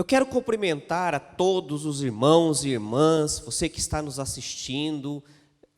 quero cumprimentar a todos os irmãos e irmãs, você que está nos assistindo,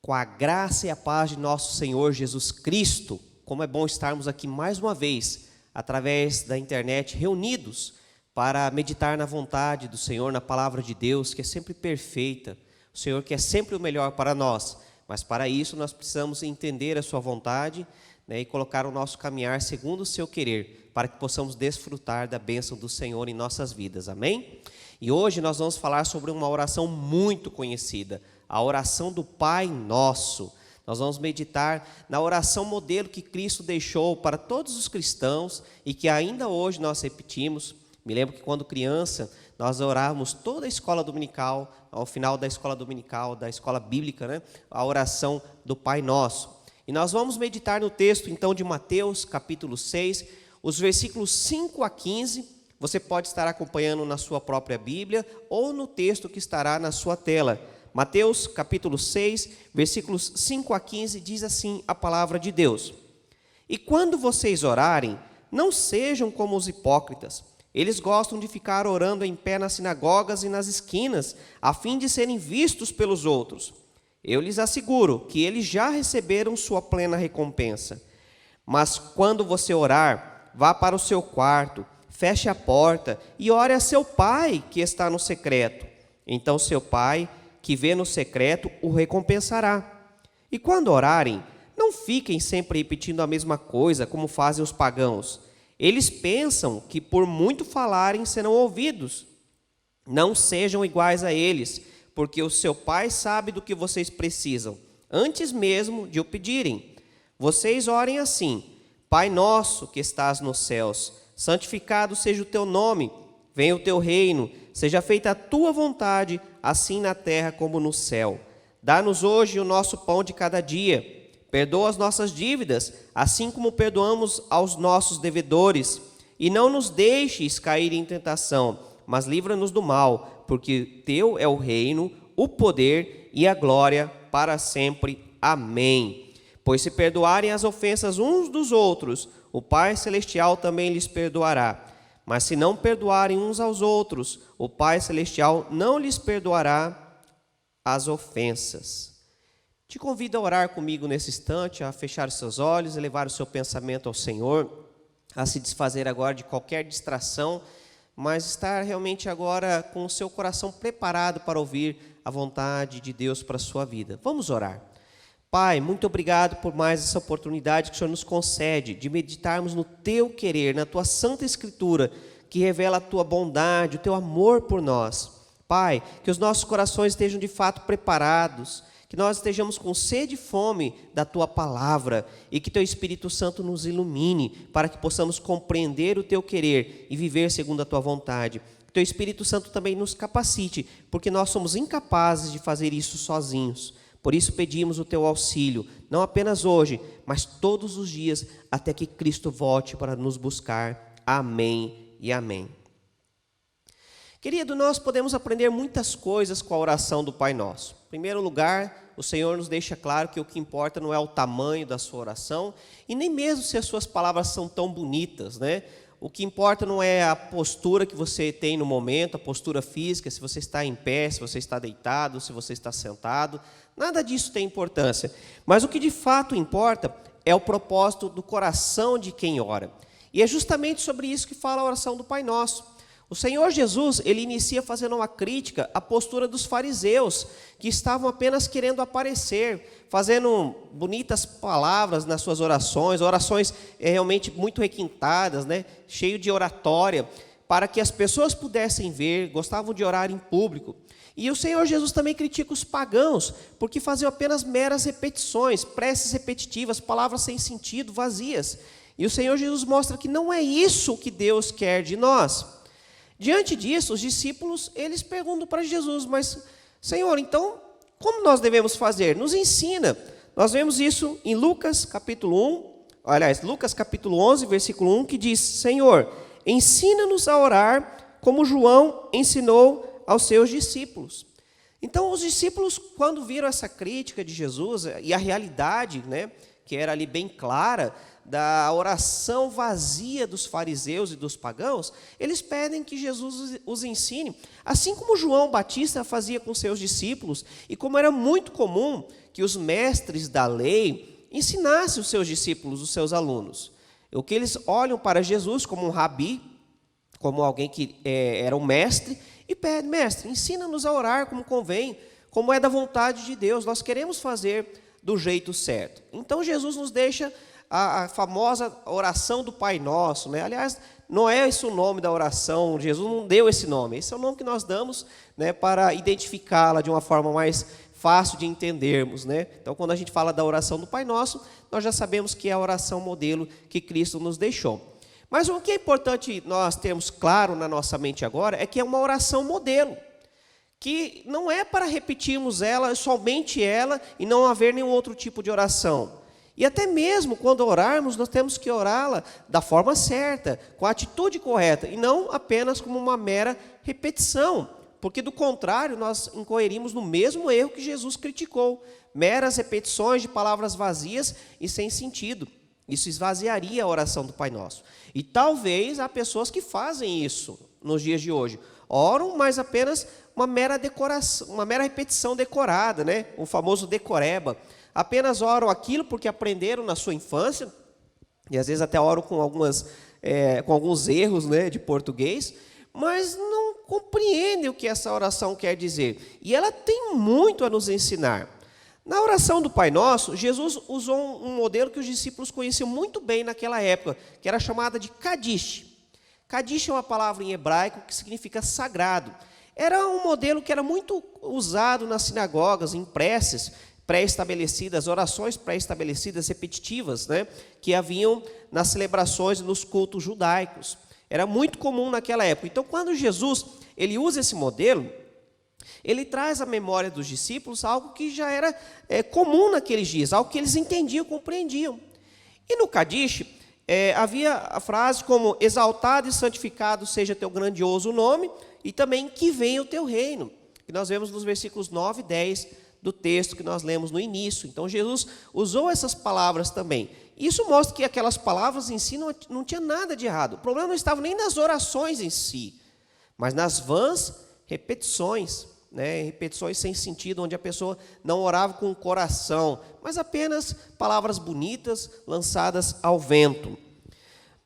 com a graça e a paz de nosso Senhor Jesus Cristo. Como é bom estarmos aqui mais uma vez, através da internet, reunidos para meditar na vontade do Senhor, na palavra de Deus, que é sempre perfeita. O Senhor quer sempre o melhor para nós, mas para isso nós precisamos entender a sua vontade, e colocar o nosso caminhar segundo o seu querer, para que possamos desfrutar da bênção do Senhor em nossas vidas, amém? E hoje nós vamos falar sobre uma oração muito conhecida, a oração do Pai Nosso. Nós vamos meditar na oração modelo que Cristo deixou para todos os cristãos e que ainda hoje nós repetimos. Me lembro que quando criança, nós orávamos toda a escola dominical, ao final da escola dominical, da escola bíblica, a oração do Pai Nosso. E nós vamos meditar no texto, então, de Mateus, capítulo 6, os versículos 5 a 15. Você pode estar acompanhando na sua própria Bíblia ou no texto que estará na sua tela. Mateus, capítulo 6, versículos 5 a 15, diz assim a palavra de Deus. E quando vocês orarem, não sejam como os hipócritas. Eles gostam de ficar orando em pé nas sinagogas e nas esquinas, a fim de serem vistos pelos outros. Eu lhes asseguro que eles já receberam sua plena recompensa. Mas quando você orar, vá para o seu quarto, feche a porta e ore a seu pai que está no secreto. Então seu pai, que vê no secreto, o recompensará. E quando orarem, não fiquem sempre repetindo a mesma coisa, como fazem os pagãos. Eles pensam que por muito falarem serão ouvidos. Não sejam iguais a eles, porque o seu Pai sabe do que vocês precisam, antes mesmo de o pedirem. Vocês orem assim: Pai nosso que estás nos céus, santificado seja o teu nome, venha o teu reino, seja feita a tua vontade, assim na terra como no céu. Dá-nos hoje o nosso pão de cada dia. Perdoa as nossas dívidas, assim como perdoamos aos nossos devedores. E não nos deixes cair em tentação, mas livra-nos do mal, porque teu é o reino, o poder e a glória para sempre. Amém. Pois se perdoarem as ofensas uns dos outros, o Pai Celestial também lhes perdoará. Mas se não perdoarem uns aos outros, o Pai Celestial não lhes perdoará as ofensas. Te convido a orar comigo nesse instante, a fechar os seus olhos, a levar o seu pensamento ao Senhor, a se desfazer agora de qualquer distração, mas estar realmente agora com o seu coração preparado para ouvir a vontade de Deus para a sua vida. Vamos orar. Pai, muito obrigado por mais essa oportunidade que o Senhor nos concede de meditarmos no Teu querer, na Tua Santa Escritura, que revela a Tua bondade, o Teu amor por nós. Pai, que os nossos corações estejam de fato preparados, que nós estejamos com sede e fome da Tua Palavra e que Teu Espírito Santo nos ilumine para que possamos compreender o Teu querer e viver segundo a Tua vontade. Que Teu Espírito Santo também nos capacite, porque nós somos incapazes de fazer isso sozinhos. Por isso pedimos o Teu auxílio, não apenas hoje, mas todos os dias, até que Cristo volte para nos buscar. Amém e amém. Querido, nós podemos aprender muitas coisas com a oração do Pai Nosso. Em primeiro lugar, o Senhor nos deixa claro que o que importa não é o tamanho da sua oração, e nem mesmo se as suas palavras são tão bonitas, O que importa não é a postura que você tem no momento, a postura física, se você está em pé, se você está deitado, se você está sentado. Nada disso tem importância. Mas o que de fato importa é o propósito do coração de quem ora. E é justamente sobre isso que fala a oração do Pai Nosso. O Senhor Jesus, ele inicia fazendo uma crítica à postura dos fariseus, que estavam apenas querendo aparecer, fazendo bonitas palavras nas suas orações realmente muito requintadas, cheio de oratória, para que as pessoas pudessem ver, gostavam de orar em público. E o Senhor Jesus também critica os pagãos, porque faziam apenas meras repetições, preces repetitivas, palavras sem sentido, vazias. E o Senhor Jesus mostra que não é isso que Deus quer de nós. Diante disso, os discípulos, eles perguntam para Jesus, mas, Senhor, então, como nós devemos fazer? Nos ensina. Nós vemos isso em Lucas capítulo 11, versículo 1, que diz, Senhor, ensina-nos a orar como João ensinou aos seus discípulos. Então, os discípulos, quando viram essa crítica de Jesus e a realidade, né, que era ali bem clara, da oração vazia dos fariseus e dos pagãos, eles pedem que Jesus os ensine, assim como João Batista fazia com seus discípulos, e como era muito comum que os mestres da lei ensinassem os seus discípulos, os seus alunos. O que eles olham para Jesus como um rabi, como alguém que era um mestre, e pedem: mestre, ensina-nos a orar como convém, como é da vontade de Deus, nós queremos fazer do jeito certo. Então Jesus nos deixa a famosa oração do Pai Nosso, né? Aliás, não é esse o nome da oração, Jesus não deu esse nome, esse é o nome que nós damos, né, para identificá-la de uma forma mais fácil de entendermos, né? Então, quando a gente fala da oração do Pai Nosso, nós já sabemos que é a oração modelo que Cristo nos deixou. Mas o que é importante nós termos claro na nossa mente agora é que é uma oração modelo, que não é para repetirmos ela, somente ela, e não haver nenhum outro tipo de oração. E até mesmo quando orarmos, nós temos que orá-la da forma certa, com a atitude correta, e não apenas como uma mera repetição, porque do contrário, nós incorreríamos no mesmo erro que Jesus criticou, meras repetições de palavras vazias e sem sentido. Isso esvaziaria a oração do Pai Nosso. E talvez há pessoas que fazem isso nos dias de hoje. Oram, mas apenas uma mera decoração, uma mera repetição decorada, né? O famoso decoreba. Apenas oram aquilo porque aprenderam na sua infância, e às vezes até oram com alguns erros, né, de português, mas não compreendem o que essa oração quer dizer. E ela tem muito a nos ensinar. Na oração do Pai Nosso, Jesus usou um modelo que os discípulos conheciam muito bem naquela época, que era chamada de Kadish. Kadish é uma palavra em hebraico que significa sagrado. Era um modelo que era muito usado nas sinagogas, em preces pré-estabelecidas, orações pré-estabelecidas, repetitivas, né, que haviam nas celebrações e nos cultos judaicos. Era muito comum naquela época. Então, quando Jesus ele usa esse modelo, ele traz à memória dos discípulos algo que já era comum naqueles dias, algo que eles entendiam, compreendiam. E no Kadish, havia a frase como: exaltado e santificado seja teu grandioso nome, e também que venha o teu reino, que nós vemos nos versículos 9 e 10 do texto que nós lemos no início. Então Jesus usou essas palavras também. Isso mostra que aquelas palavras em si não tinha nada de errado. O problema não estava nem nas orações em si, mas nas vãs repetições, né? Repetições sem sentido, onde a pessoa não orava com o coração, mas apenas palavras bonitas lançadas ao vento.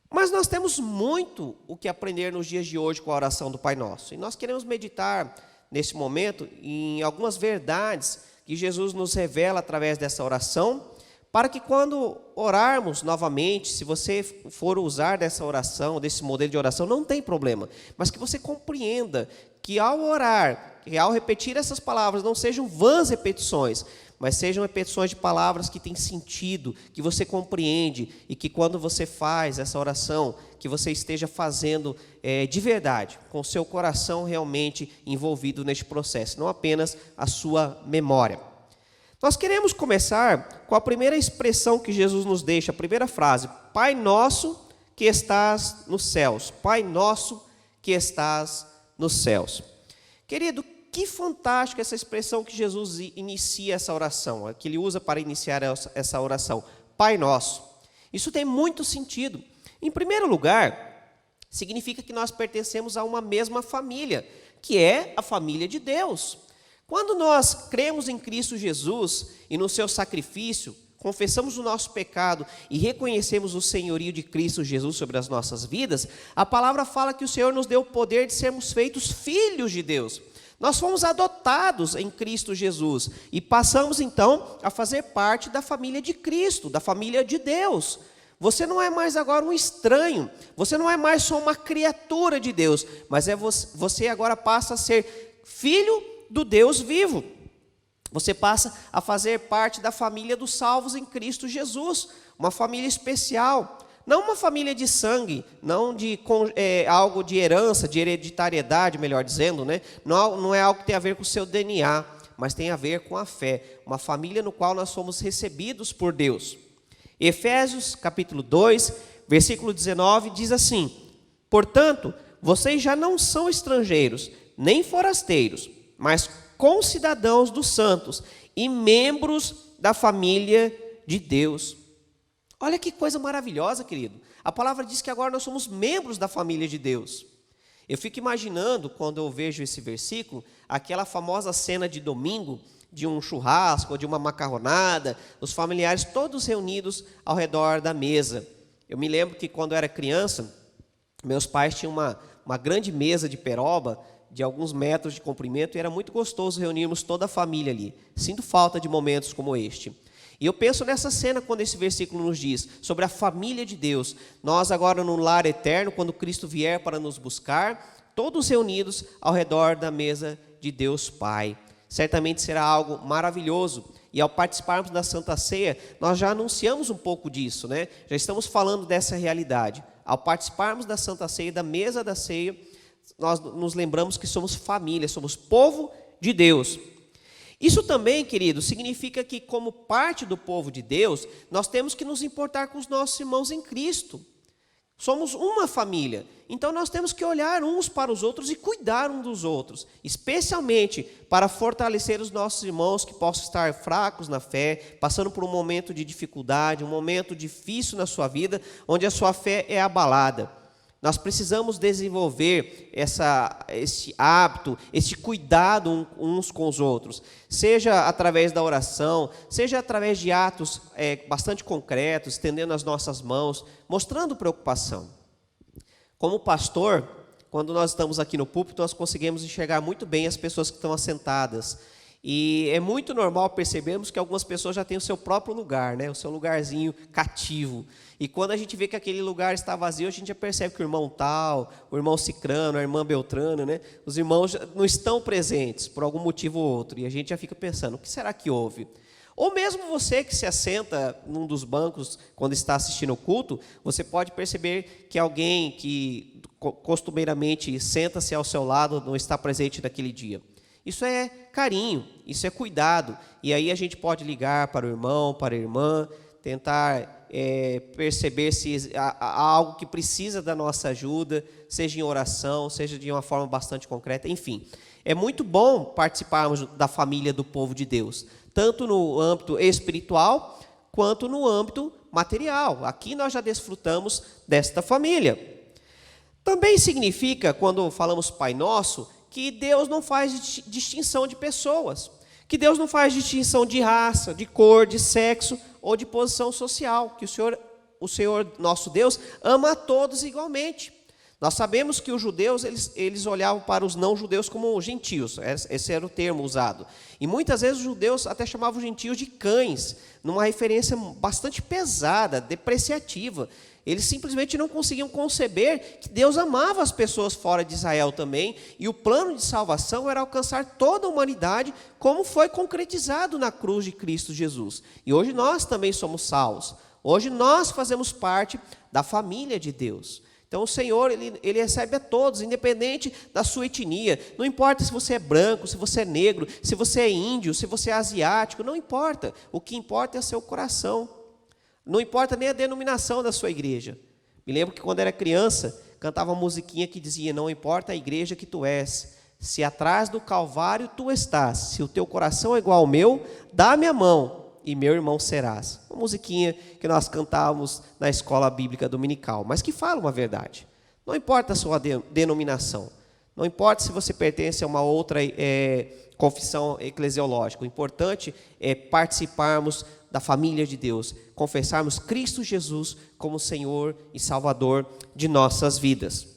Mas nós temos muito o que aprender nos dias de hoje com a oração do Pai Nosso. E nós queremos meditar nesse momento em algumas verdades que Jesus nos revela através dessa oração, para que quando orarmos novamente, se você for usar dessa oração, desse modelo de oração, não tem problema, mas que você compreenda que ao orar, que ao repetir essas palavras, não sejam vãs repetições, mas sejam repetições de palavras que têm sentido, que você compreende, e que quando você faz essa oração, que você esteja fazendo de verdade, com o seu coração realmente envolvido neste processo, não apenas a sua memória. Nós queremos começar com a primeira expressão que Jesus nos deixa, a primeira frase: Pai nosso que estás nos céus. Pai nosso que estás nos céus. Querido, que fantástico essa expressão que Jesus inicia essa oração, que ele usa para iniciar essa oração, Pai Nosso. Isso tem muito sentido. Em primeiro lugar, significa que nós pertencemos a uma mesma família, que é a família de Deus. Quando nós cremos em Cristo Jesus e no seu sacrifício, confessamos o nosso pecado e reconhecemos o senhorio de Cristo Jesus sobre as nossas vidas, a palavra fala que o Senhor nos deu o poder de sermos feitos filhos de Deus. Nós fomos adotados em Cristo Jesus e passamos então a fazer parte da família de Cristo, da família de Deus. Você não é mais agora um estranho, você não é mais só uma criatura de Deus, mas você agora passa a ser filho do Deus vivo. Você passa a fazer parte da família dos salvos em Cristo Jesus, uma família especial. Não uma família de sangue, não de algo de herança, de hereditariedade, melhor dizendo, né? Não é algo que tem a ver com o seu DNA, mas tem a ver com a fé. Uma família no qual nós somos recebidos por Deus. Efésios, capítulo 2, versículo 19, diz assim: portanto, vocês já não são estrangeiros, nem forasteiros, mas concidadãos dos santos e membros da família de Deus. Olha que coisa maravilhosa, querido. A palavra diz que agora nós somos membros da família de Deus. Eu fico imaginando, quando eu vejo esse versículo, aquela famosa cena de domingo, de um churrasco, ou de uma macarronada, os familiares todos reunidos ao redor da mesa. Eu me lembro que quando eu era criança, meus pais tinham uma grande mesa de peroba, de alguns metros de comprimento, e era muito gostoso reunirmos toda a família ali. Sinto falta de momentos como este. E eu penso nessa cena quando esse versículo nos diz sobre a família de Deus. Nós agora no lar eterno, quando Cristo vier para nos buscar, todos reunidos ao redor da mesa de Deus Pai. Certamente será algo maravilhoso. E ao participarmos da Santa Ceia, nós já anunciamos um pouco disso, né? Já estamos falando dessa realidade. Ao participarmos da Santa Ceia, da mesa da ceia, nós nos lembramos que somos família, somos povo de Deus. Isso também, querido, significa que, como parte do povo de Deus, nós temos que nos importar com os nossos irmãos em Cristo. Somos uma família, então nós temos que olhar uns para os outros e cuidar uns dos outros, especialmente para fortalecer os nossos irmãos que possam estar fracos na fé, passando por um momento de dificuldade, um momento difícil na sua vida, onde a sua fé é abalada. Nós precisamos desenvolver esse hábito, esse cuidado uns com os outros, seja através da oração, seja através de atos bastante concretos, estendendo as nossas mãos, mostrando preocupação. Como pastor, quando nós estamos aqui no púlpito, nós conseguimos enxergar muito bem as pessoas que estão assentadas. E é muito normal percebermos que algumas pessoas já têm o seu próprio lugar, né? O seu lugarzinho cativo. E quando a gente vê que aquele lugar está vazio, a gente já percebe que o irmão tal, o irmão cicrano, a irmã beltrano, né? Os irmãos não estão presentes por algum motivo ou outro. E a gente já fica pensando, o que será que houve? Ou mesmo você que se assenta num dos bancos quando está assistindo o culto, você pode perceber que alguém que costumeiramente senta-se ao seu lado não está presente naquele dia. Isso é carinho, isso é cuidado. E aí a gente pode ligar para o irmão, para a irmã, tentar perceber se há algo que precisa da nossa ajuda, seja em oração, seja de uma forma bastante concreta, enfim. É muito bom participarmos da família do povo de Deus, tanto no âmbito espiritual, quanto no âmbito material. Aqui nós já desfrutamos desta família. Também significa, quando falamos Pai Nosso, que Deus não faz distinção de pessoas, que Deus não faz distinção de raça, de cor, de sexo ou de posição social, que o Senhor nosso Deus ama a todos igualmente. Nós sabemos que os judeus, eles olhavam para os não-judeus como gentios, esse era o termo usado. E muitas vezes os judeus até chamavam os gentios de cães, numa referência bastante pesada, depreciativa. Eles simplesmente não conseguiam conceber que Deus amava as pessoas fora de Israel também, e o plano de salvação era alcançar toda a humanidade, como foi concretizado na cruz de Cristo Jesus. E hoje nós também somos salvos. Hoje nós fazemos parte da família de Deus. Então o Senhor, ele recebe a todos, independente da sua etnia. Não importa se você é branco, se você é negro, se você é índio, se você é asiático, não importa. O que importa é o seu coração. Não importa nem a denominação da sua igreja. Me lembro que quando era criança, cantava uma musiquinha que dizia, não importa a igreja que tu és, se atrás do Calvário tu estás, se o teu coração é igual ao meu, dá-me a mão e meu irmão serás. Uma musiquinha que nós cantávamos na escola bíblica dominical, mas que fala uma verdade. Não importa a sua denominação, não importa se você pertence a uma outra confissão eclesiológica, o importante é participarmos da família de Deus, confessarmos Cristo Jesus como Senhor e Salvador de nossas vidas.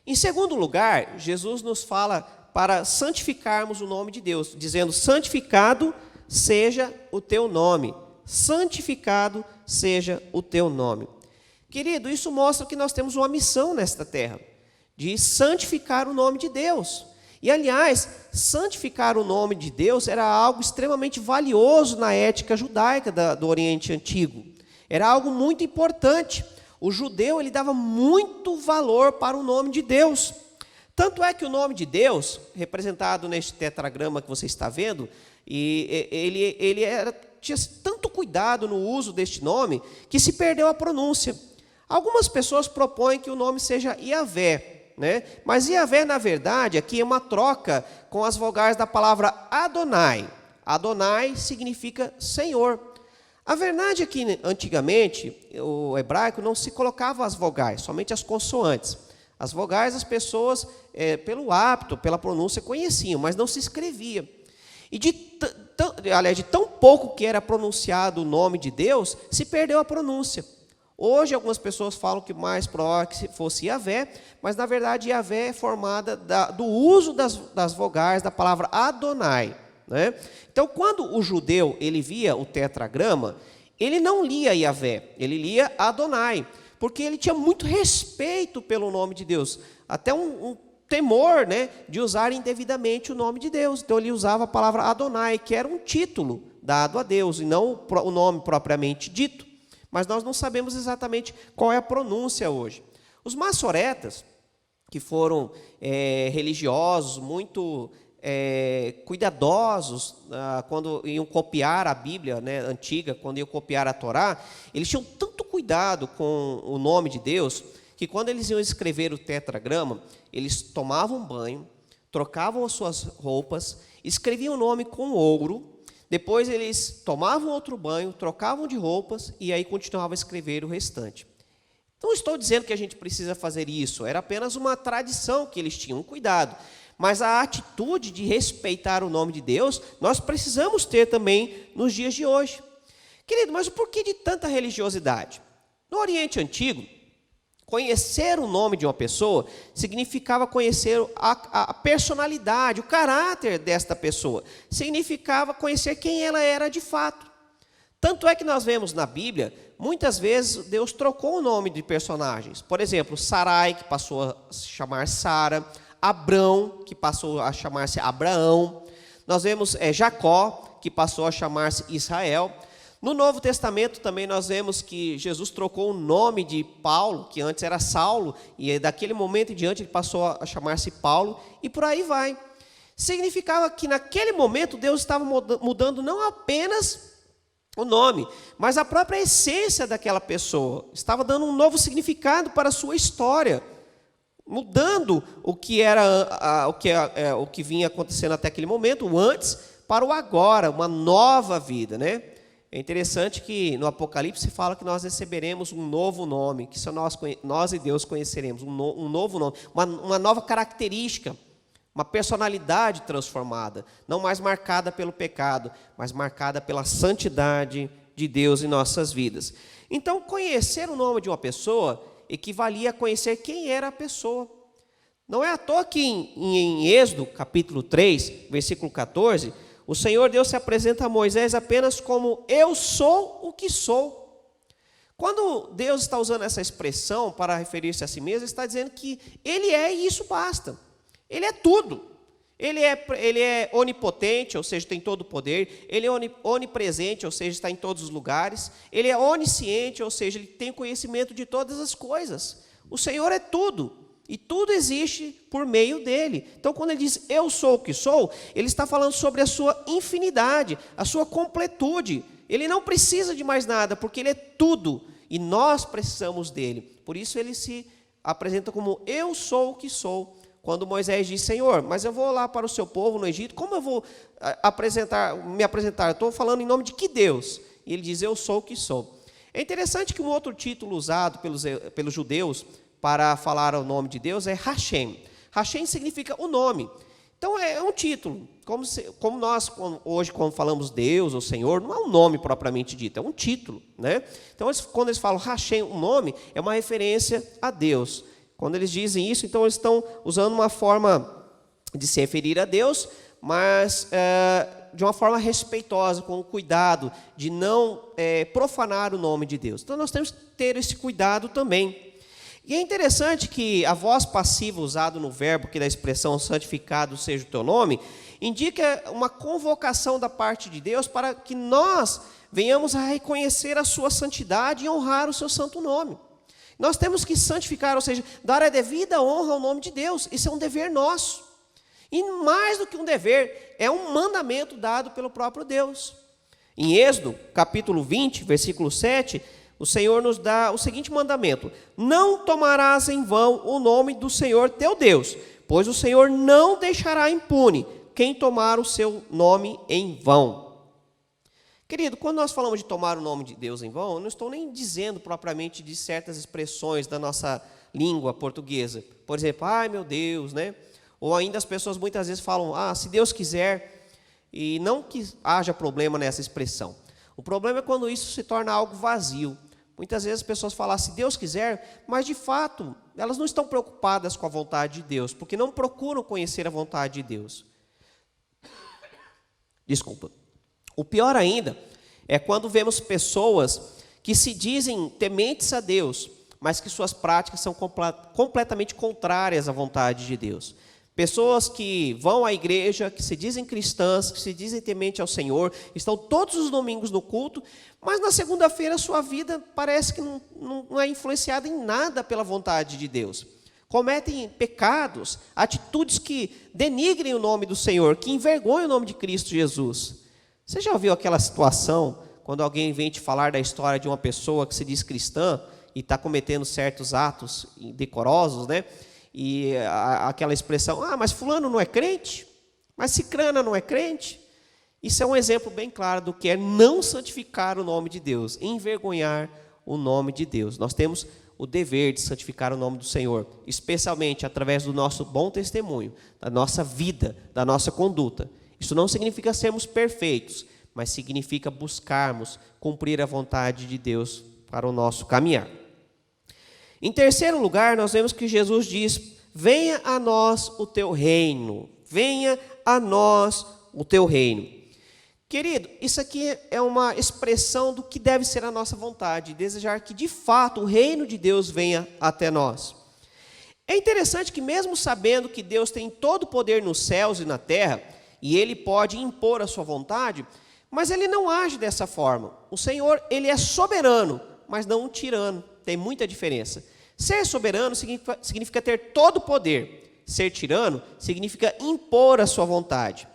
Em segundo lugar, Jesus nos fala para santificarmos o nome de Deus, dizendo, santificado seja o teu nome, santificado seja o teu nome. Querido, isso mostra que nós temos uma missão nesta terra, de santificar o nome de Deus. E, aliás, santificar o nome de Deus era algo extremamente valioso na ética judaica do Oriente Antigo. Era algo muito importante. O judeu, ele dava muito valor para o nome de Deus. Tanto é que o nome de Deus, representado neste tetragrama que você está vendo, e ele tinha tanto cuidado no uso deste nome, que se perdeu a pronúncia. Algumas pessoas propõem que o nome seja Iavé, né? Mas Yahvé, na verdade, aqui é uma troca com as vogais da palavra Adonai. Adonai significa Senhor. A verdade é que, antigamente, o hebraico não se colocava as vogais, somente as consoantes. As vogais as pessoas, pelo hábito, pela pronúncia, conheciam, mas não se escrevia. E de tão pouco que era pronunciado o nome de Deus, se perdeu a pronúncia. Hoje, algumas pessoas falam que mais provável que fosse Yahvé, mas, na verdade, Yahvé é formada do uso das vogais da palavra Adonai, né? Então, quando o judeu ele via o tetragrama, ele não lia Yahvé, ele lia Adonai, porque ele tinha muito respeito pelo nome de Deus, até um temor, né, de usar indevidamente o nome de Deus. Então ele usava a palavra Adonai, que era um título dado a Deus, e não o nome propriamente dito. Mas nós não sabemos exatamente qual é a pronúncia hoje. Os maçoretas, que foram religiosos, muito cuidadosos quando iam copiar a Bíblia, né, antiga, quando iam copiar a Torá, eles tinham tanto cuidado com o nome de Deus, que quando eles iam escrever o tetragrama, eles tomavam banho, trocavam as suas roupas, escreviam o nome com ouro, depois eles tomavam outro banho, trocavam de roupas e aí continuavam a escrever o restante. Não estou dizendo que a gente precisa fazer isso, era apenas uma tradição que eles tinham, um cuidado. Mas a atitude de respeitar o nome de Deus, nós precisamos ter também nos dias de hoje. Querido, mas o porquê de tanta religiosidade? No Oriente Antigo, conhecer o nome de uma pessoa significava conhecer a personalidade, o caráter desta pessoa. Significava conhecer quem ela era de fato. Tanto é que nós vemos na Bíblia, muitas vezes Deus trocou o nome de personagens. Por exemplo, Sarai, que passou a se chamar Sara, Abrão, que passou a chamar-se Abraão. Nós vemos Jacó, que passou a chamar-se Israel. No Novo Testamento também nós vemos que Jesus trocou o nome de Paulo, que antes era Saulo, e daquele momento em diante ele passou a chamar-se Paulo, e por aí vai. Significava que naquele momento Deus estava mudando não apenas o nome, mas a própria essência daquela pessoa. Estava dando um novo significado para a sua história, mudando o que era o que vinha acontecendo até aquele momento, o antes, para o agora, uma nova vida, né? É interessante que no Apocalipse fala que nós receberemos um novo nome, que só nós e Deus conheceremos, um novo nome, uma nova característica, uma personalidade transformada, não mais marcada pelo pecado, mas marcada pela santidade de Deus em nossas vidas. Então, conhecer o nome de uma pessoa equivalia a conhecer quem era a pessoa. Não é à toa que em Êxodo, capítulo 3, versículo 14, o Senhor Deus se apresenta a Moisés apenas como eu sou o que sou. Quando Deus está usando essa expressão para referir-se a si mesmo, ele está dizendo que Ele é e isso basta. Ele é tudo. Ele é onipotente, ou seja, tem todo o poder. Ele é onipresente, ou seja, está em todos os lugares. Ele é onisciente, ou seja, ele tem conhecimento de todas as coisas. O Senhor é tudo, e tudo existe por meio dele. Então, quando ele diz, eu sou o que sou, ele está falando sobre a sua infinidade, a sua completude. Ele não precisa de mais nada, porque ele é tudo, e nós precisamos dele. Por isso, ele se apresenta como, eu sou o que sou. Quando Moisés diz, Senhor, mas eu vou lá para o seu povo no Egito, como eu vou me apresentar? Eu estou falando em nome de que Deus? E ele diz, eu sou o que sou. É interessante que um outro título usado pelos judeus para falar o nome de Deus é Hashem. Hashem significa o nome. Então é um título. Como nós hoje, quando falamos Deus ou Senhor, não é um nome propriamente dito, é um título, né? Então, quando eles falam Hashem, um nome, é uma referência a Deus. Quando eles dizem isso, então eles estão usando uma forma de se referir a Deus, mas de uma forma respeitosa, com cuidado, de não profanar o nome de Deus. Então nós temos que ter esse cuidado também. E é interessante que a voz passiva usada no verbo, que da expressão santificado seja o teu nome, indica uma convocação da parte de Deus para que nós venhamos a reconhecer a sua santidade e honrar o seu santo nome. Nós temos que santificar, ou seja, dar a devida honra ao nome de Deus. Isso é um dever nosso. E mais do que um dever, é um mandamento dado pelo próprio Deus. Em Êxodo, capítulo 20, versículo 7, o Senhor nos dá o seguinte mandamento: não tomarás em vão o nome do Senhor teu Deus, pois o Senhor não deixará impune quem tomar o seu nome em vão. Querido, quando nós falamos de tomar o nome de Deus em vão, eu não estou nem dizendo propriamente de certas expressões da nossa língua portuguesa. Por exemplo, ai meu Deus, né? Ou ainda as pessoas muitas vezes falam, se Deus quiser, e não que haja problema nessa expressão. O problema é quando isso se torna algo vazio. Muitas vezes as pessoas falam, se Deus quiser, mas de fato, elas não estão preocupadas com a vontade de Deus, porque não procuram conhecer a vontade de Deus. Desculpa. O pior ainda é quando vemos pessoas que se dizem tementes a Deus, mas que suas práticas são completamente contrárias à vontade de Deus. Pessoas que vão à igreja, que se dizem cristãs, que se dizem temente ao Senhor, estão todos os domingos no culto, mas na segunda-feira sua vida parece que não é influenciada em nada pela vontade de Deus. Cometem pecados, atitudes que denigrem o nome do Senhor, que envergonham o nome de Cristo Jesus. Você já ouviu aquela situação, quando alguém vem te falar da história de uma pessoa que se diz cristã e está cometendo certos atos indecorosos, né? E aquela expressão, mas fulano não é crente? Mas cicrana não é crente? Isso é um exemplo bem claro do que é não santificar o nome de Deus, envergonhar o nome de Deus. Nós temos o dever de santificar o nome do Senhor, especialmente através do nosso bom testemunho, da nossa vida, da nossa conduta. Isso não significa sermos perfeitos, mas significa buscarmos cumprir a vontade de Deus para o nosso caminhar. Em terceiro lugar, nós vemos que Jesus diz, venha a nós o teu reino, venha a nós o teu reino. Querido, isso aqui é uma expressão do que deve ser a nossa vontade, desejar que de fato o reino de Deus venha até nós. É interessante que mesmo sabendo que Deus tem todo o poder nos céus e na terra, e Ele pode impor a sua vontade, mas Ele não age dessa forma. O Senhor, Ele é soberano, mas não um tirano. Tem muita diferença. Ser soberano significa ter todo o poder. Ser tirano significa impor a sua vontade.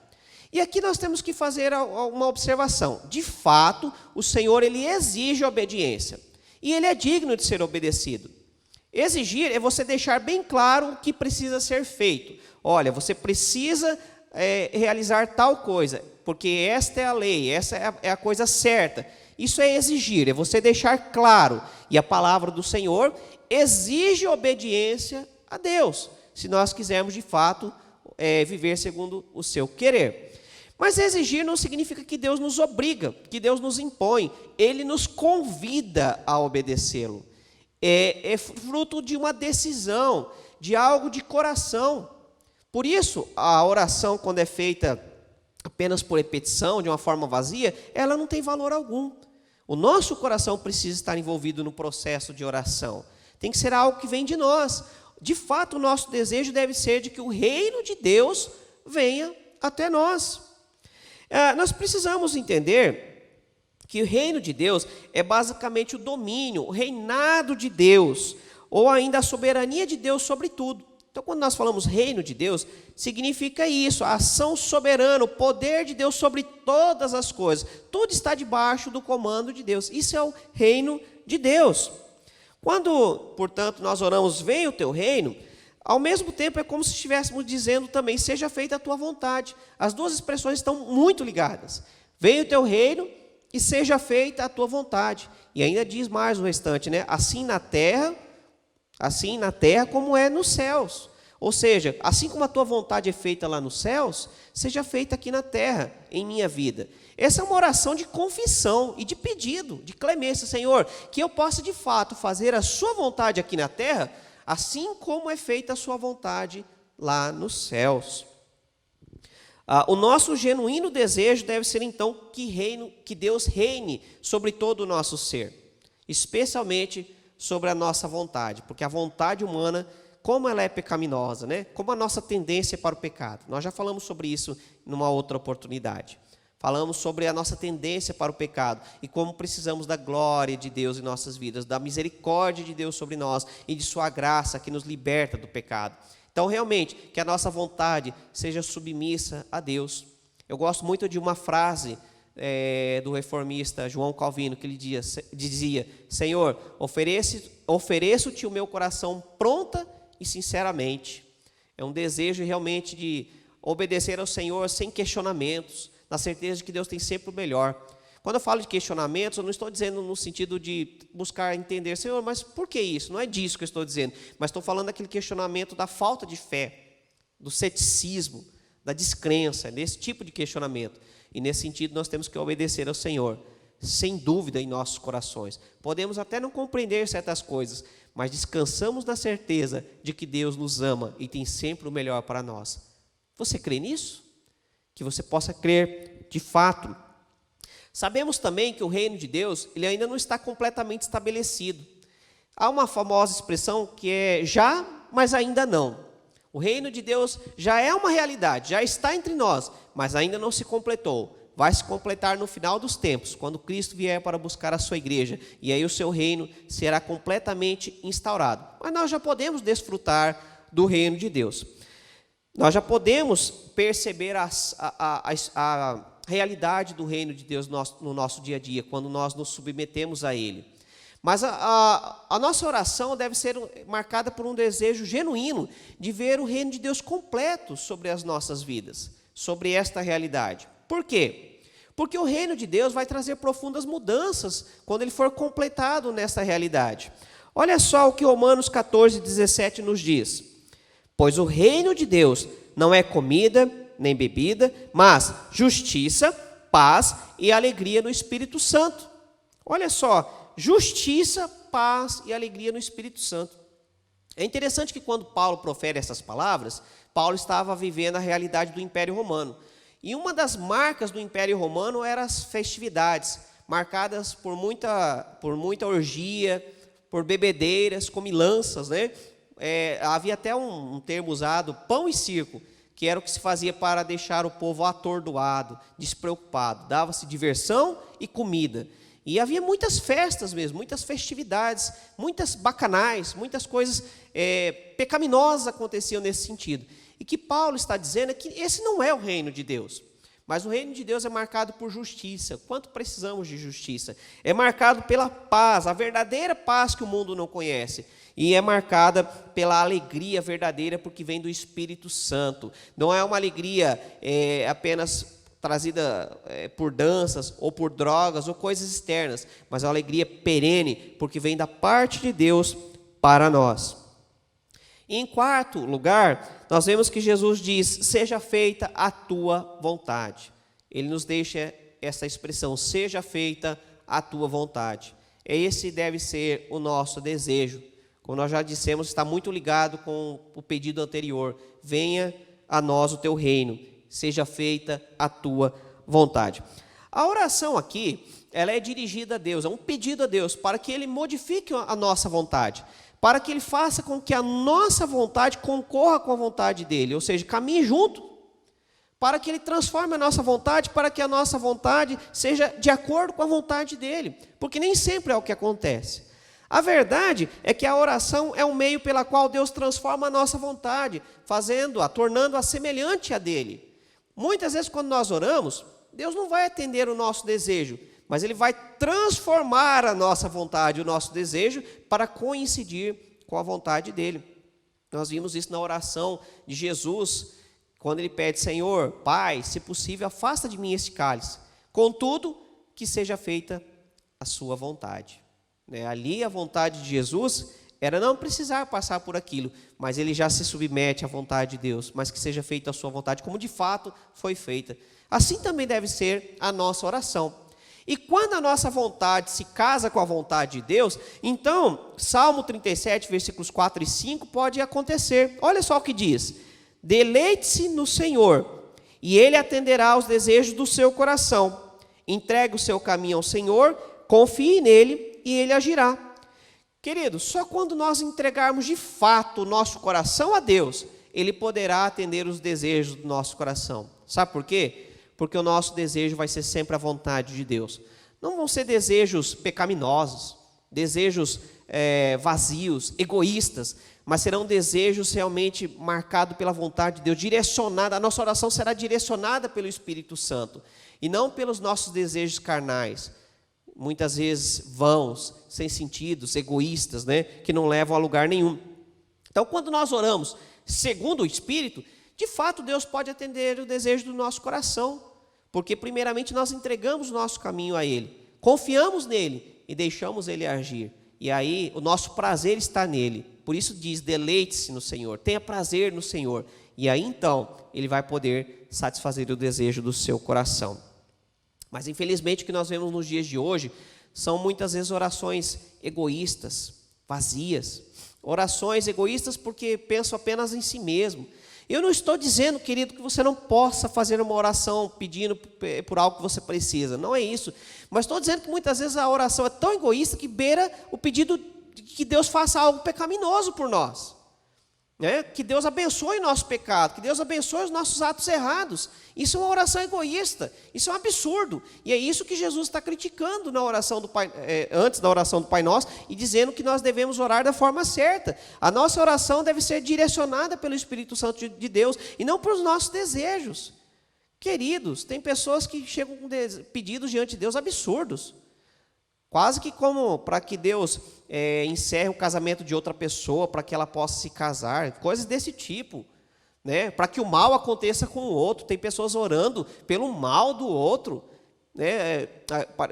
E aqui nós temos que fazer uma observação. De fato, o Senhor, Ele exige obediência. E Ele é digno de ser obedecido. Exigir é você deixar bem claro o que precisa ser feito. Olha, você precisa realizar tal coisa, porque esta é a lei, essa é a coisa certa. Isso é exigir, é você deixar claro. E a palavra do Senhor exige obediência a Deus, se nós quisermos de fato viver segundo o seu querer. Mas exigir não significa que Deus nos obriga, que Deus nos impõe. Ele nos convida a obedecê-lo. É fruto de uma decisão, de algo de coração. Por isso, a oração, quando é feita apenas por repetição, de uma forma vazia, ela não tem valor algum. O nosso coração precisa estar envolvido no processo de oração. Tem que ser algo que vem de nós. De fato, o nosso desejo deve ser de que o reino de Deus venha até nós. Nós precisamos entender que o reino de Deus é basicamente o domínio, o reinado de Deus, ou ainda a soberania de Deus sobre tudo. Então, quando nós falamos reino de Deus, significa isso, a ação soberana, o poder de Deus sobre todas as coisas. Tudo está debaixo do comando de Deus. Isso é o reino de Deus. Quando, portanto, nós oramos, venha o teu reino, ao mesmo tempo é como se estivéssemos dizendo também, seja feita a tua vontade. As duas expressões estão muito ligadas. Venha o teu reino e seja feita a tua vontade. E ainda diz mais o restante, né? Assim na terra como é nos céus. Ou seja, assim como a tua vontade é feita lá nos céus, seja feita aqui na terra, em minha vida. Essa é uma oração de confissão e de pedido, de clemência. Senhor, que eu possa de fato fazer a sua vontade aqui na terra, assim como é feita a sua vontade lá nos céus. O nosso genuíno desejo deve ser então que Deus reine sobre todo o nosso ser, especialmente sobre a nossa vontade, porque a vontade humana, como ela é pecaminosa, né? Como a nossa tendência para o pecado. Nós já falamos sobre isso numa outra oportunidade. Falamos sobre a nossa tendência para o pecado e como precisamos da glória de Deus em nossas vidas, da misericórdia de Deus sobre nós e de sua graça que nos liberta do pecado. Então, realmente, que a nossa vontade seja submissa a Deus. Eu gosto muito de uma frase do reformista João Calvino, que ele dizia: Senhor, ofereço-te o meu coração pronta e sinceramente. É um desejo realmente de obedecer ao Senhor sem questionamentos, na certeza de que Deus tem sempre o melhor. Quando eu falo de questionamentos, eu não estou dizendo no sentido de buscar entender, Senhor, mas por que isso? Não é disso que eu estou dizendo, mas estou falando daquele questionamento da falta de fé, do ceticismo, da descrença, desse tipo de questionamento. E nesse sentido nós temos que obedecer ao Senhor, sem dúvida em nossos corações. Podemos até não compreender certas coisas, mas descansamos na certeza de que Deus nos ama e tem sempre o melhor para nós. Você crê nisso? Que você possa crer de fato. Sabemos também que o reino de Deus, ele ainda não está completamente estabelecido. Há uma famosa expressão que é já, mas ainda não. O reino de Deus já é uma realidade, já está entre nós, mas ainda não se completou. Vai se completar no final dos tempos, quando Cristo vier para buscar a sua igreja, e aí o seu reino será completamente instaurado. Mas nós já podemos desfrutar do reino de Deus. Nós já podemos perceber a realidade do reino de Deus no nosso dia a dia, quando nós nos submetemos a Ele. Mas a nossa oração deve ser marcada por um desejo genuíno de ver o reino de Deus completo sobre as nossas vidas, sobre esta realidade. Por quê? Porque o reino de Deus vai trazer profundas mudanças quando ele for completado nesta realidade. Olha só o que Romanos 14:17 nos diz. Pois o reino de Deus não é comida nem bebida, mas justiça, paz e alegria no Espírito Santo. Olha só, justiça, paz e alegria no Espírito Santo. É interessante que quando Paulo profere essas palavras, Paulo estava vivendo a realidade do Império Romano. E uma das marcas do Império Romano eram as festividades, marcadas por muita orgia, por bebedeiras, comilanças, né? Havia até um termo usado, pão e circo, que era o que se fazia para deixar o povo atordoado, despreocupado. Dava-se diversão e comida. E havia muitas festas mesmo, muitas festividades, muitas bacanais, muitas coisas pecaminosas aconteciam nesse sentido. E que Paulo está dizendo é que esse não é o reino de Deus. Mas o reino de Deus é marcado por justiça. Quanto precisamos de justiça? É marcado pela paz, a verdadeira paz que o mundo não conhece. E é marcada pela alegria verdadeira, porque vem do Espírito Santo. Não é uma alegria apenas trazida por danças, ou por drogas, ou coisas externas, mas é uma alegria perene, porque vem da parte de Deus para nós. E em quarto lugar, nós vemos que Jesus diz, seja feita a tua vontade. Ele nos deixa essa expressão, seja feita a tua vontade. Esse deve ser o nosso desejo. Como nós já dissemos, está muito ligado com o pedido anterior. Venha a nós o teu reino, seja feita a tua vontade. A oração aqui, ela é dirigida a Deus, é um pedido a Deus para que Ele modifique a nossa vontade, para que Ele faça com que a nossa vontade concorra com a vontade dEle, ou seja, caminhe junto, para que Ele transforme a nossa vontade, para que a nossa vontade seja de acordo com a vontade dEle, porque nem sempre é o que acontece. A verdade é que a oração é um meio pela qual Deus transforma a nossa vontade, fazendo-a, tornando-a semelhante à dEle. Muitas vezes quando nós oramos, Deus não vai atender o nosso desejo, mas Ele vai transformar a nossa vontade, o nosso desejo, para coincidir com a vontade dEle. Nós vimos isso na oração de Jesus, quando Ele pede, Senhor, Pai, se possível, afasta de mim este cálice. Contudo, que seja feita a sua vontade. Ali a vontade de Jesus era não precisar passar por aquilo, mas Ele já se submete à vontade de Deus, mas que seja feita a sua vontade, como de fato foi feita. Assim também deve ser a nossa oração. E quando a nossa vontade se casa com a vontade de Deus, então, Salmo 37, versículos 4 e 5, pode acontecer. Olha só o que diz: deleite-se no Senhor, e Ele atenderá aos desejos do seu coração. Entregue o seu caminho ao Senhor, confie nele, e Ele agirá. Querido, só quando nós entregarmos de fato o nosso coração a Deus, Ele poderá atender os desejos do nosso coração. Sabe por quê? Porque o nosso desejo vai ser sempre a vontade de Deus. Não vão ser desejos pecaminosos, desejos vazios, egoístas, mas serão desejos realmente marcados pela vontade de Deus, direcionada. A nossa oração será direcionada pelo Espírito Santo e não pelos nossos desejos carnais, muitas vezes vãos, sem sentidos, egoístas, né, que não levam a lugar nenhum. Então, quando nós oramos segundo o Espírito, de fato Deus pode atender o desejo do nosso coração, porque primeiramente nós entregamos o nosso caminho a Ele, confiamos nele e deixamos Ele agir. E aí o nosso prazer está nele. Por isso diz, deleite-se no Senhor, tenha prazer no Senhor. E aí então Ele vai poder satisfazer o desejo do seu coração. Mas infelizmente o que nós vemos nos dias de hoje são muitas vezes orações egoístas, vazias. Orações egoístas porque pensam apenas em si mesmo. Eu não estou dizendo, querido, que você não possa fazer uma oração pedindo por algo que você precisa. Não é isso. Mas estou dizendo que muitas vezes a oração é tão egoísta que beira o pedido de que Deus faça algo pecaminoso por nós. Que Deus abençoe o nosso pecado, que Deus abençoe os nossos atos errados. Isso é uma oração egoísta, isso é um absurdo. E é isso que Jesus está criticando na oração do Pai, antes da oração do Pai Nosso, e dizendo que nós devemos orar da forma certa. A nossa oração deve ser direcionada pelo Espírito Santo de Deus, e não pelos nossos desejos. Queridos, tem pessoas que chegam com pedidos diante de Deus absurdos. Quase que como para que Deus encerre o casamento de outra pessoa, para que ela possa se casar, coisas desse tipo, né? Para que o mal aconteça com o outro. Tem pessoas orando pelo mal do outro, né?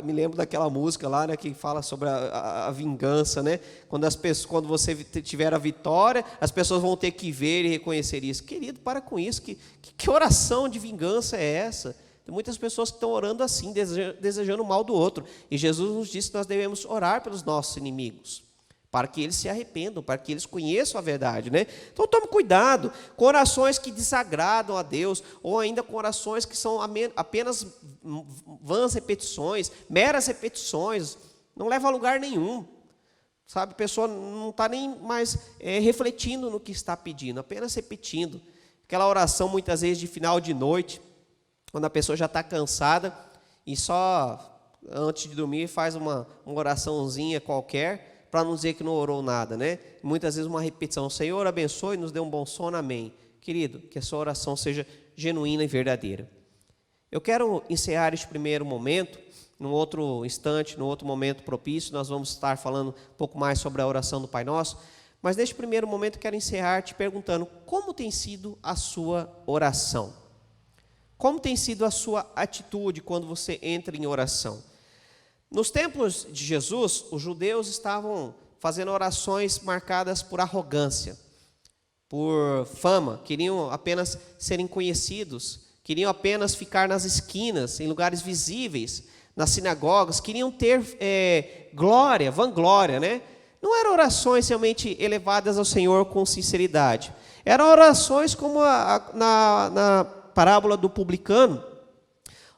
Me lembro daquela música lá, né, que fala sobre a vingança, né? Quando você tiver a vitória, as pessoas vão ter que ver e reconhecer isso. Querido, para com isso. Que oração de vingança é essa? Tem muitas pessoas que estão orando assim, desejando o mal do outro. E Jesus nos disse que nós devemos orar pelos nossos inimigos, para que eles se arrependam, para que eles conheçam a verdade, né? Então tome cuidado com orações que desagradam a Deus, ou ainda com orações que são apenas vãs repetições, meras repetições, não leva a lugar nenhum. Sabe, a pessoa não está nem mais refletindo no que está pedindo, apenas repetindo. Aquela oração muitas vezes de final de noite, quando a pessoa já está cansada e só antes de dormir faz uma oraçãozinha qualquer para não dizer que não orou nada, né? Muitas vezes uma repetição, Senhor abençoe e nos dê um bom sono, amém. Querido, que a sua oração seja genuína e verdadeira. Eu quero encerrar este primeiro momento, num outro instante, num outro momento propício, nós vamos estar falando um pouco mais sobre a oração do Pai Nosso, mas neste primeiro momento eu quero encerrar te perguntando como tem sido a sua oração? Como tem sido a sua atitude quando você entra em oração? Nos tempos de Jesus, os judeus estavam fazendo orações marcadas por arrogância, por fama, queriam apenas serem conhecidos, queriam apenas ficar nas esquinas, em lugares visíveis, nas sinagogas, queriam ter glória, vanglória, né? Não eram orações realmente elevadas ao Senhor com sinceridade. Eram orações como na parábola do publicano,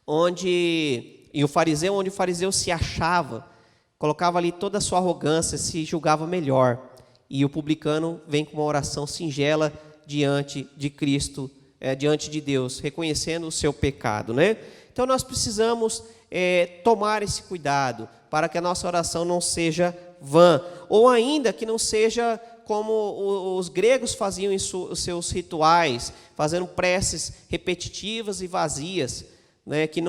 onde o fariseu se achava, colocava ali toda a sua arrogância, se julgava melhor. E o publicano vem com uma oração singela diante de Cristo, diante de Deus, reconhecendo o seu pecado, né? Então nós precisamos tomar esse cuidado, para que a nossa oração não seja vã, ou ainda que não seja como os gregos faziam em os seus rituais, fazendo preces repetitivas e vazias, né, que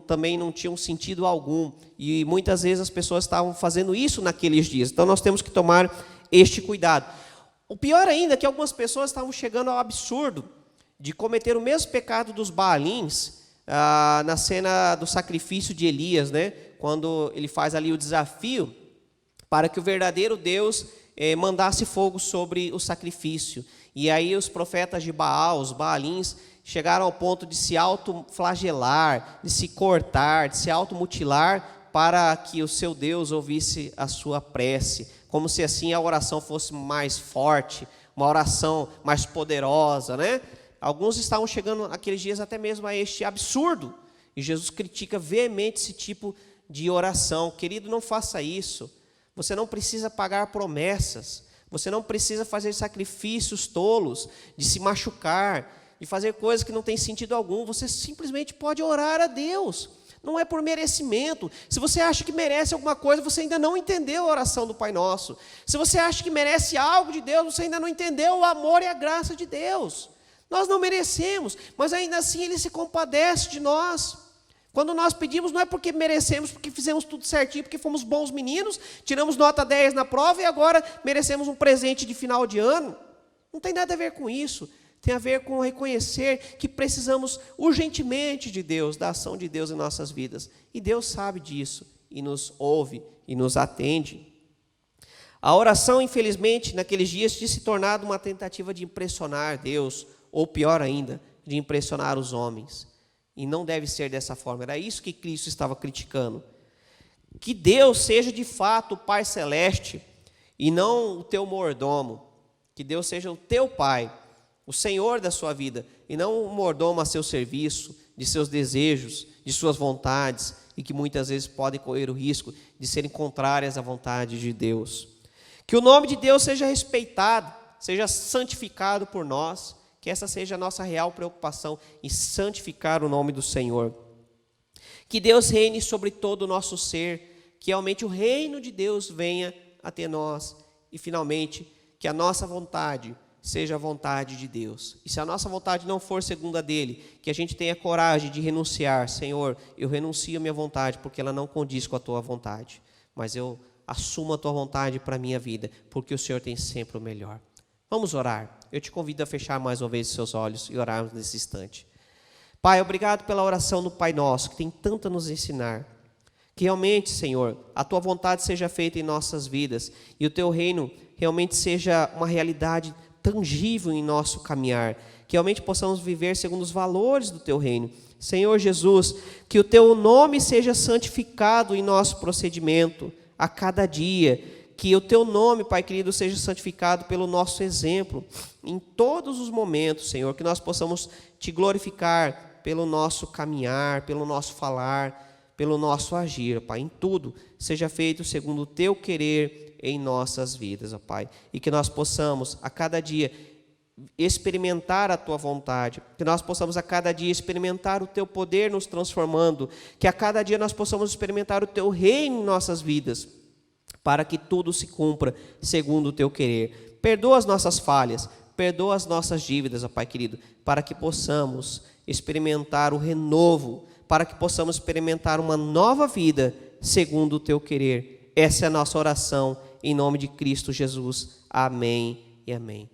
também não tinham sentido algum. E muitas vezes as pessoas estavam fazendo isso naqueles dias. Então nós temos que tomar este cuidado. O pior ainda é que algumas pessoas estavam chegando ao absurdo de cometer o mesmo pecado dos Baalins, na cena do sacrifício de Elias, né, quando ele faz ali o desafio para que o verdadeiro Deus mandasse fogo sobre o sacrifício. E aí os profetas de Baal, os Baalins, chegaram ao ponto de se autoflagelar, de se cortar, de se automutilar, para que o seu Deus ouvisse a sua prece, como se assim a oração fosse mais forte, uma oração mais poderosa, né? Alguns estavam chegando naqueles dias até mesmo a este absurdo, e Jesus critica veemente esse tipo de oração. Querido, não faça isso. Você não precisa pagar promessas, você não precisa fazer sacrifícios tolos, de se machucar, de fazer coisas que não têm sentido algum. Você simplesmente pode orar a Deus. Não é por merecimento. Se você acha que merece alguma coisa, você ainda não entendeu a oração do Pai Nosso. Se você acha que merece algo de Deus, você ainda não entendeu o amor e a graça de Deus. Nós não merecemos, mas ainda assim Ele se compadece de nós. Quando nós pedimos, não é porque merecemos, porque fizemos tudo certinho, porque fomos bons meninos, tiramos nota 10 na prova e agora merecemos um presente de final de ano. Não tem nada a ver com isso. Tem a ver com reconhecer que precisamos urgentemente de Deus, da ação de Deus em nossas vidas. E Deus sabe disso, e nos ouve, e nos atende. A oração, infelizmente, naqueles dias, tinha se tornado uma tentativa de impressionar Deus, ou pior ainda, de impressionar os homens. E não deve ser dessa forma. Era isso que Cristo estava criticando. Que Deus seja de fato o Pai Celeste, e não o teu mordomo. Que Deus seja o teu Pai, o Senhor da sua vida, e não o mordomo a seu serviço, de seus desejos, de suas vontades, e que muitas vezes podem correr o risco de serem contrárias à vontade de Deus. Que o nome de Deus seja respeitado, seja santificado por nós, que essa seja a nossa real preocupação, em santificar o nome do Senhor. Que Deus reine sobre todo o nosso ser, que realmente o reino de Deus venha até nós, e finalmente, que a nossa vontade seja a vontade de Deus. E se a nossa vontade não for segundo a dele, que a gente tenha coragem de renunciar. Senhor, eu renuncio a minha vontade, porque ela não condiz com a tua vontade. Mas eu assumo a tua vontade para a minha vida, porque o Senhor tem sempre o melhor. Vamos orar. Eu te convido a fechar mais uma vez os seus olhos e orarmos nesse instante. Pai, obrigado pela oração do Pai Nosso, que tem tanto a nos ensinar. Que realmente, Senhor, a tua vontade seja feita em nossas vidas e o teu reino realmente seja uma realidade tangível em nosso caminhar, que realmente possamos viver segundo os valores do teu reino. Senhor Jesus, que o teu nome seja santificado em nosso procedimento a cada dia, que o teu nome, Pai querido, seja santificado pelo nosso exemplo em todos os momentos, Senhor, que nós possamos te glorificar pelo nosso caminhar, pelo nosso falar, pelo nosso agir, Pai, em tudo seja feito segundo o teu querer em nossas vidas, ó Pai, e que nós possamos a cada dia experimentar a tua vontade, que nós possamos a cada dia experimentar o teu poder nos transformando, que a cada dia nós possamos experimentar o teu reino em nossas vidas, para que tudo se cumpra segundo o teu querer. Perdoa as nossas falhas, perdoa as nossas dívidas, ó Pai querido, para que possamos experimentar o renovo, para que possamos experimentar uma nova vida segundo o teu querer. Essa é a nossa oração, em nome de Cristo Jesus. Amém e amém.